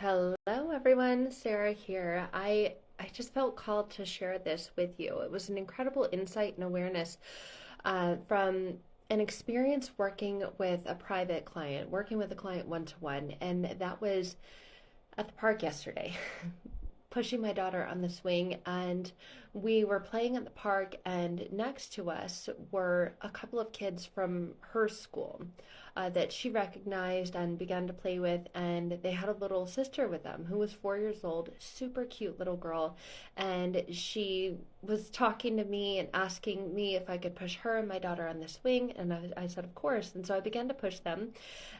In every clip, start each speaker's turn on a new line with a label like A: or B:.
A: Hello everyone, Sarah here. I just felt called to share this with you. It was an incredible insight and awareness from an experience working with a private client, working with a client one to one, and that was at the park yesterday. Pushing my daughter on the swing, and we were playing at the park, and next to us were a couple of kids from her school that she recognized and began to play with, and they had a little sister with them who was 4 years old, super cute little girl. And she was talking to me and asking me if I could push her and my daughter on the swing, and I said of course. And so I began to push them,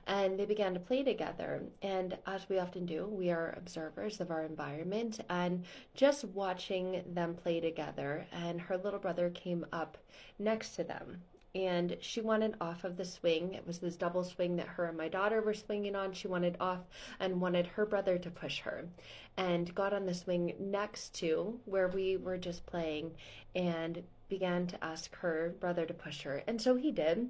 A: and they began to play together. And as we often do, we are observers of our environment, and just watching them play together. And her little brother came up next to them. And she wanted off of the swing. It was this double swing that her and my daughter were swinging on. She wanted off and wanted her brother to push her, and got on the swing next to where we were just playing and began to ask her brother to push her. And so he did.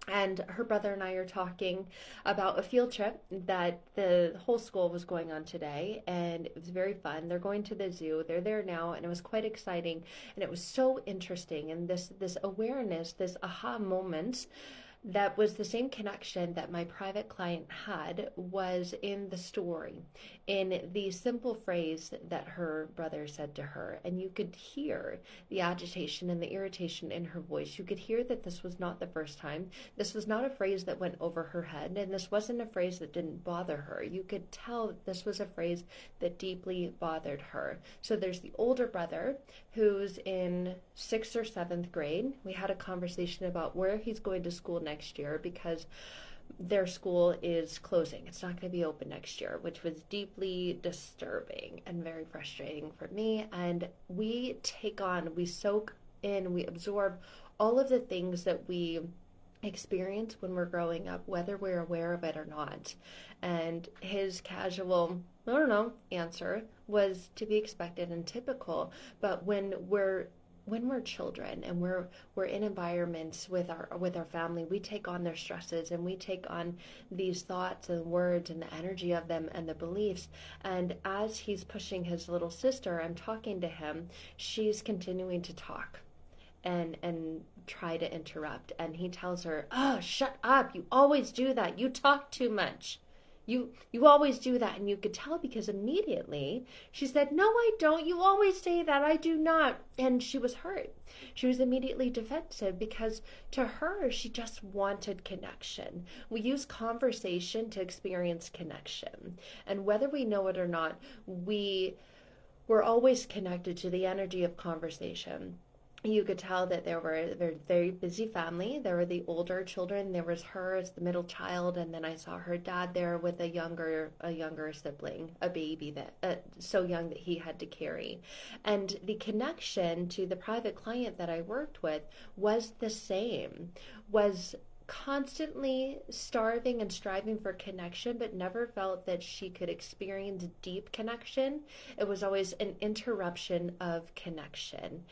A: And her brother and I are talking about a field trip that the whole school was going on today, and it was very fun. They're going to the zoo. They're there now, and it was quite exciting, and it was so interesting. And this awareness, this aha moment, that was the same connection that my private client had, was in the story, in the simple phrase that her brother said to her. And you could hear the agitation and the irritation in her voice. You could hear that this was not the first time. This was not a phrase that went over her head, and this wasn't a phrase that didn't bother her. You could tell that this was a phrase that deeply bothered her. So there's the older brother who's in 6th or 7th grade. We had a conversation about where he's going to school next year, because their school is closing. It's not going to be open next year, which was deeply disturbing and very frustrating for me. And we take on, we soak in, we absorb all of the things that we experience when we're growing up, whether we're aware of it or not. And his casual, I don't know, answer was to be expected and typical. But when we're children and we're in environments with our family, we take on their stresses, and we take on these thoughts and words and the energy of them and the beliefs. And as he's pushing his little sister, I'm talking to him, she's continuing to talk and try to interrupt, and he tells her, "Oh, shut up, you always do that, you talk too much, you always do that." And you could tell, because immediately she said, "No, I don't, you always say that, I do not." And she was hurt. She was immediately defensive, because to her, she just wanted connection. We use conversation to experience connection, and whether we know it or not, we're always connected to the energy of conversation. You could tell that there were a very busy family. There were the older children. There was her as the middle child, and then I saw her dad there with a younger sibling, a baby that so young that he had to carry. And the connection to the private client that I worked with was the same. Was constantly starving and striving for connection, but never felt that she could experience deep connection. It was always an interruption of connection.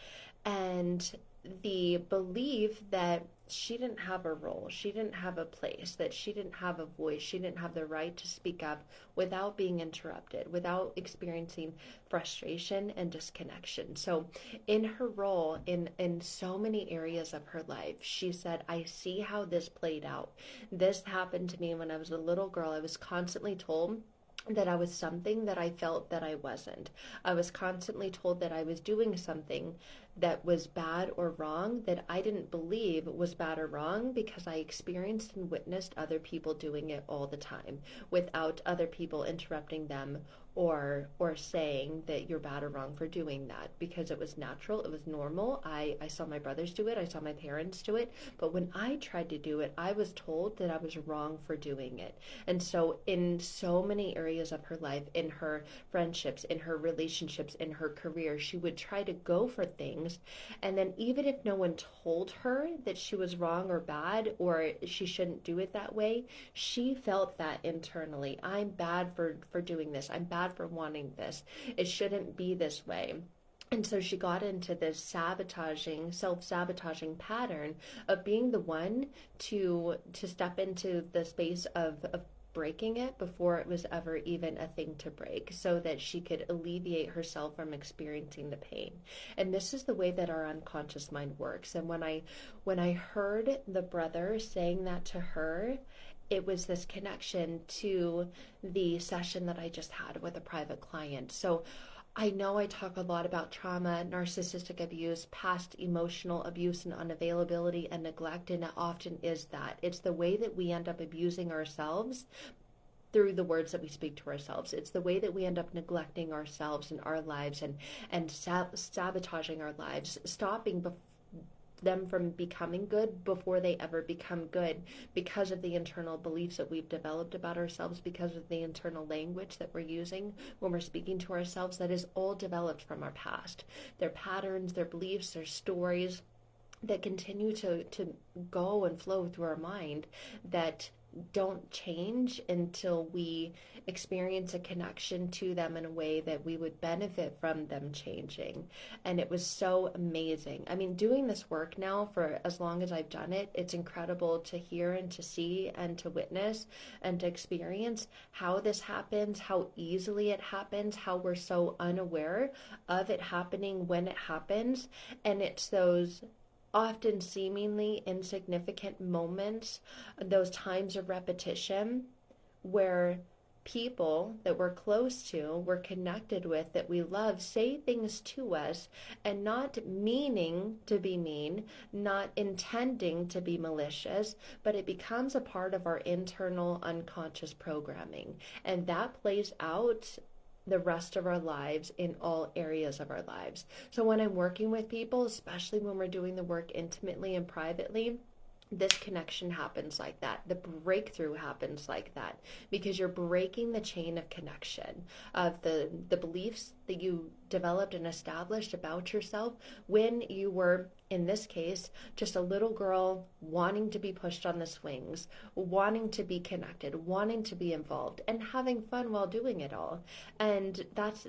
A: And the belief that she didn't have a role, she didn't have a place, that she didn't have a voice, she didn't have the right to speak up without being interrupted, without experiencing frustration and disconnection. So in her role, in so many areas of her life, she said, "I see how this played out. This happened to me when I was a little girl. I was constantly told that I was something that I felt that I wasn't. I was constantly told that I was doing something that was bad or wrong, that I didn't believe was bad or wrong, because I experienced and witnessed other people doing it all the time without other people interrupting them or saying that you're bad or wrong for doing that, because it was natural, it was normal. I saw my brothers do it, I saw my parents do it, but when I tried to do it, I was told that I was wrong for doing it." And so in so many areas of her life, in her friendships, in her relationships, in her career, she would try to go for things, and then even if no one told her that she was wrong or bad or she shouldn't do it that way, she felt that internally. I'm bad for doing this. I'm bad for wanting this. It shouldn't be this way. And so she got into this self-sabotaging pattern of being the one to step into the space of breaking it before it was ever even a thing to break, so that she could alleviate herself from experiencing the pain. And this is the way that our unconscious mind works. And when I heard the brother saying that to her, it was this connection to the session that I just had with a private client. So I know I talk a lot about trauma, narcissistic abuse, past emotional abuse and unavailability and neglect, and it often is that. It's the way that we end up abusing ourselves through the words that we speak to ourselves. It's the way that we end up neglecting ourselves and our lives, and sabotaging our lives, stopping them from becoming good before they ever become good, because of the internal beliefs that we've developed about ourselves, because of the internal language that we're using when we're speaking to ourselves, that is all developed from our past. Their patterns, their beliefs, their stories that continue to go and flow through our mind, that don't change until we experience a connection to them in a way that we would benefit from them changing. And it was so amazing. I mean, doing this work now for as long as I've done it, it's incredible to hear and to see and to witness and to experience how this happens, how easily it happens, how we're so unaware of it happening when it happens. And it's those often seemingly insignificant moments, those times of repetition, where people that we're close to, we're connected with, that we love, say things to us, and not meaning to be mean, not intending to be malicious, but it becomes a part of our internal unconscious programming. And that plays out the rest of our lives in all areas of our lives. So when I'm working with people, especially when we're doing the work intimately and privately, this connection happens like that. The breakthrough happens like that, because you're breaking the chain of connection of the beliefs that you developed and established about yourself when you were, in this case, just a little girl wanting to be pushed on the swings, wanting to be connected, wanting to be involved, and having fun while doing it all. And that's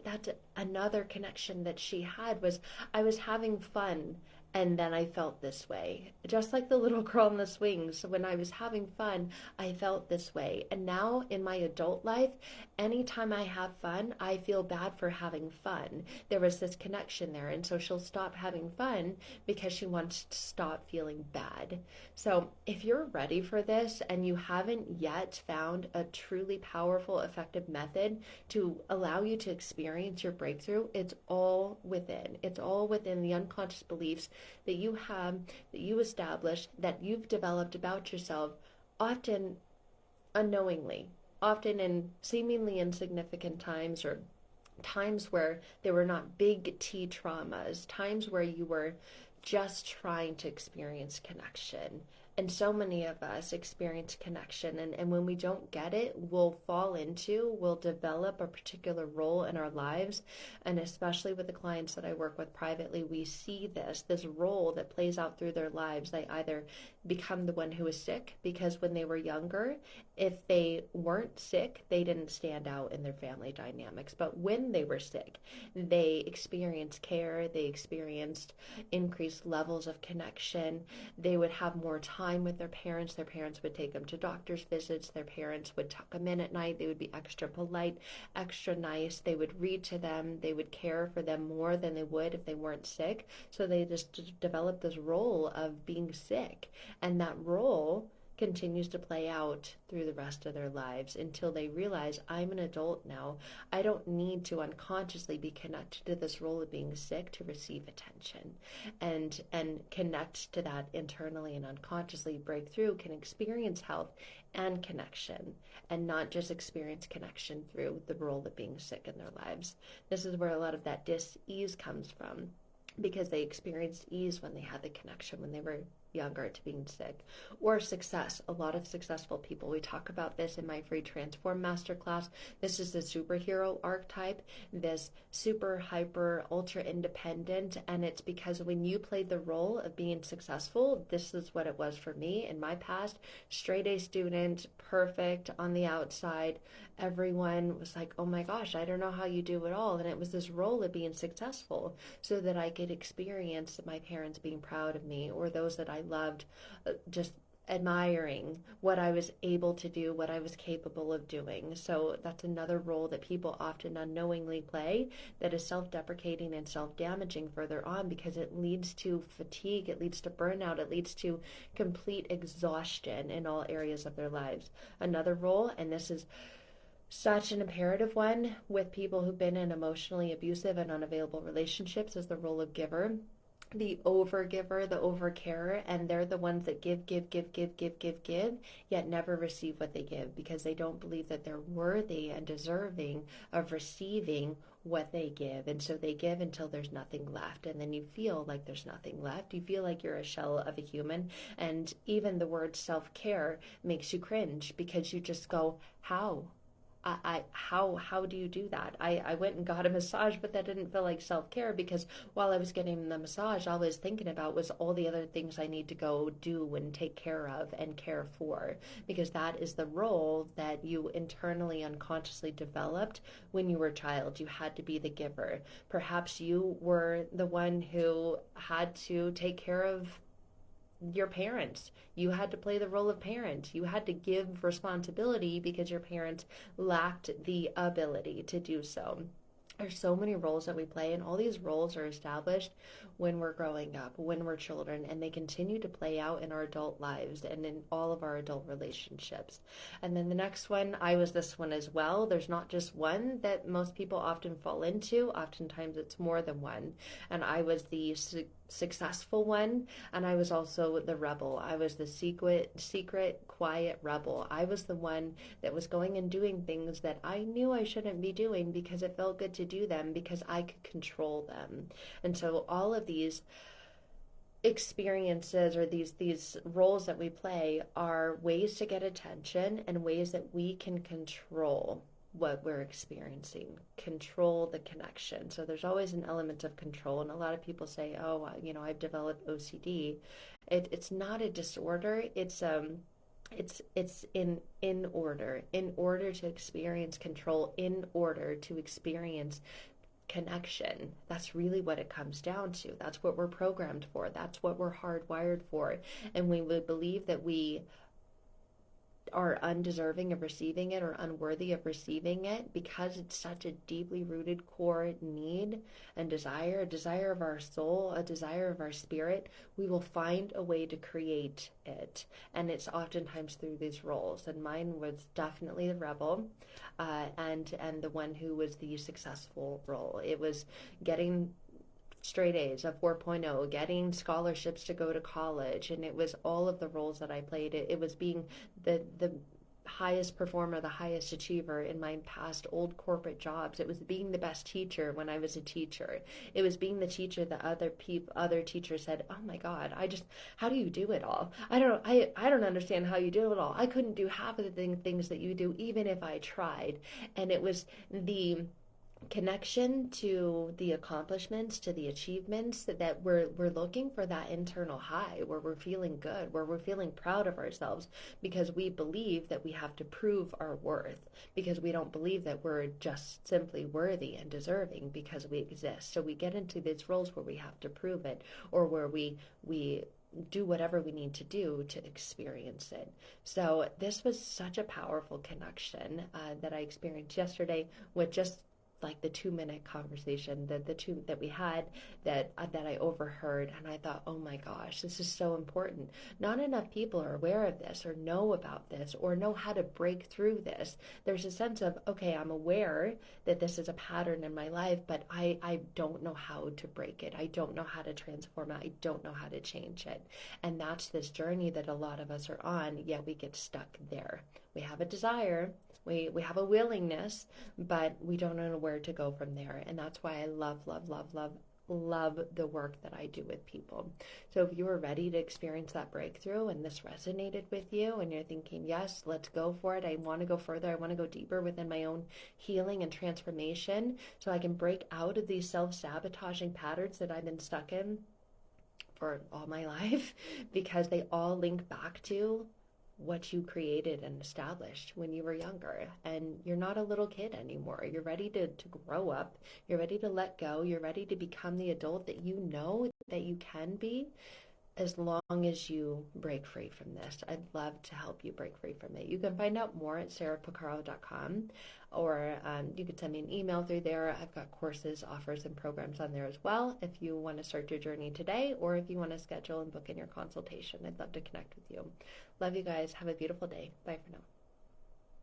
A: another connection that she had, was I was having fun, and then I felt this way. Just like the little girl in the swings, when I was having fun, I felt this way. And now in my adult life, anytime I have fun, I feel bad for having fun. There was this connection there. And so she'll stop having fun because she wants to stop feeling bad. So if you're ready for this and you haven't yet found a truly powerful, effective method to allow you to experience your breakthrough, it's all within. It's all within the unconscious beliefs that you have, that you establish, that you've developed about yourself, often unknowingly, often in seemingly insignificant times, or times where they were not big T traumas, times where you were just trying to experience connection. And so many of us experience connection, and when we don't get it, we'll develop a particular role in our lives. And especially with the clients that I work with privately, we see this role that plays out through their lives. They either become the one who is sick, because when they were younger, if they weren't sick, they didn't stand out in their family dynamics. But when they were sick, they experienced care, they experienced increased levels of connection. They would have more time with their parents. Their parents would take them to doctor's visits. Their parents would tuck them in at night. They would be extra polite, extra nice. They would read to them. They would care for them more than they would if they weren't sick. So they just developed this role of being sick. And that role continues to play out through the rest of their lives until they realize, I'm an adult now. I don't need to unconsciously be connected to this role of being sick to receive attention, and connect to that internally and unconsciously, break through, can experience health and connection, and not just experience connection through the role of being sick in their lives. This is where a lot of that dis-ease comes from, because they experienced ease when they had the connection when they were younger to being sick. Or success. A lot of successful people, we talk about this in my free Transform Masterclass. This is the superhero archetype, this super hyper ultra independent, and it's because when you played the role of being successful, this is what it was for me in my past. Straight A student, perfect on the outside. Everyone was like, oh my gosh, I don't know how you do it all. And it was this role of being successful so that I could experience my parents being proud of me, or those that I loved just admiring what I was able to do, what I was capable of doing. So that's another role that people often unknowingly play that is self deprecating and self damaging further on because it leads to fatigue, it leads to burnout, it leads to complete exhaustion in all areas of their lives. Another role, and this is such an imperative one with people who've been in emotionally abusive and unavailable relationships, is the role of giver, the overgiver, the overcarer, and they're the ones that give, give, give, give, give, give, give, yet never receive what they give because they don't believe that they're worthy and deserving of receiving what they give. And so they give until there's nothing left. And then you feel like there's nothing left. You feel like you're a shell of a human. And even the word self care makes you cringe because you just go, how? How do you do that? I went and got a massage, but that didn't feel like self-care because while I was getting the massage, all I was thinking about was all the other things I need to go do and take care of and care for, because that is the role that you internally unconsciously developed when you were a child. You had to be the giver. Perhaps you were the one who had to take care of your parents. You had to play the role of parent. You had to give responsibility because your parents lacked the ability to do so. There's so many roles that we play, and all these roles are established when we're growing up, when we're children, and they continue to play out in our adult lives and in all of our adult relationships. And then the next one, I was this one as well. There's not just one that most people often fall into. Oftentimes it's more than one. And I was the successful one, and I was also the rebel. I was the secret quiet rebel. I was the one that was going and doing things that I knew I shouldn't be doing because it felt good to do them because I could control them. And so all of these experiences or these roles that we play are ways to get attention and ways that we can control what we're experiencing, control the connection. So there's always an element of control, and a lot of people say, oh, I've developed OCD. It's not a disorder. It's in order to experience control, in order to experience connection. That's really what it comes down to. That's what we're programmed for. That's what we're hardwired for. And we would believe that we are undeserving of receiving it or unworthy of receiving it because it's such a deeply rooted core need and desire, a desire of our soul, a desire of our spirit. We will find a way to create it, and it's oftentimes through these roles. And mine was definitely the rebel, and the one who was the successful role. It was getting straight A's, a 4.0, getting scholarships to go to college, and it was all of the roles that I played. It was being the highest performer, the highest achiever in my past old corporate jobs. It was being the best teacher when I was a teacher. It was being the teacher that other teachers said, "Oh my God, how do you do it all? I don't understand how you do it all. I couldn't do half of the things that you do, even if I tried." And it was the connection to the accomplishments, to the achievements that we're looking for, that internal high where we're feeling good, where we're feeling proud of ourselves because we believe that we have to prove our worth, because we don't believe that we're just simply worthy and deserving because we exist. So we get into these roles where we have to prove it, or where we do whatever we need to do to experience it. So this was such a powerful connection that I experienced yesterday with just like the 2 minute conversation, the two that we had, that I overheard, and I thought, oh my gosh, this is so important. Not enough people are aware of this, or know about this, or know how to break through this. There's a sense of, okay, I'm aware that this is a pattern in my life, but I don't know how to break it. I don't know how to transform it. I don't know how to change it. And that's this journey that a lot of us are on, yet we get stuck there. We have a desire, we have a willingness, but we don't know where to go from there. And that's why I love, love, love, love, love the work that I do with people. So if you are ready to experience that breakthrough and this resonated with you and you're thinking, yes, let's go for it. I want to go further. I want to go deeper within my own healing and transformation so I can break out of these self-sabotaging patterns that I've been stuck in for all my life, because they all link back to what you created and established when you were younger. And you're not a little kid anymore. You're ready to grow up. You're ready to let go. You're ready to become the adult that you know that you can be. as long as you break free from this. I'd love to help you break free from it. You can find out more at sarahpacaro.com, or you could send me an email through there. I've got courses, offers, and programs on there as well if you want to start your journey today, or if you want to schedule and book in your consultation. I'd love to connect with you. Love you guys. Have a beautiful day. Bye for now.